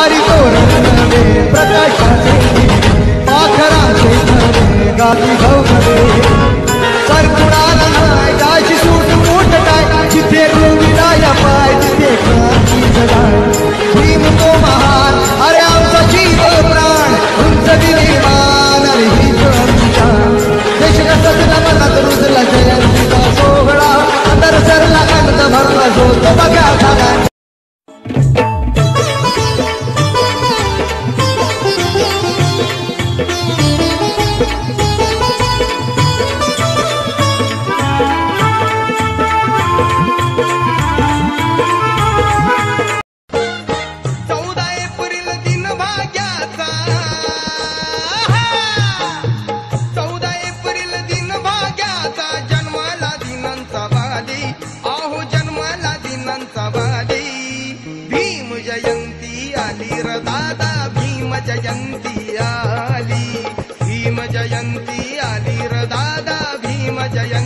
वारी तोरण नवे प्रकाशाचे पाखराचे नवे गावी गवळे सरकुणाला नाही दाशी सूट मोठ काय जिथे गोविंदाया पाय तिथे क्रांती जगाय भीम तो महान अरे आमचा जीव प्राण उंच विमान अरे ही आमची देश मनात रुजला जयंतीचा सोहळा अंतर सरला अंत भरला जो तो बघा झाला जयंती आली र दादा भीम जयंती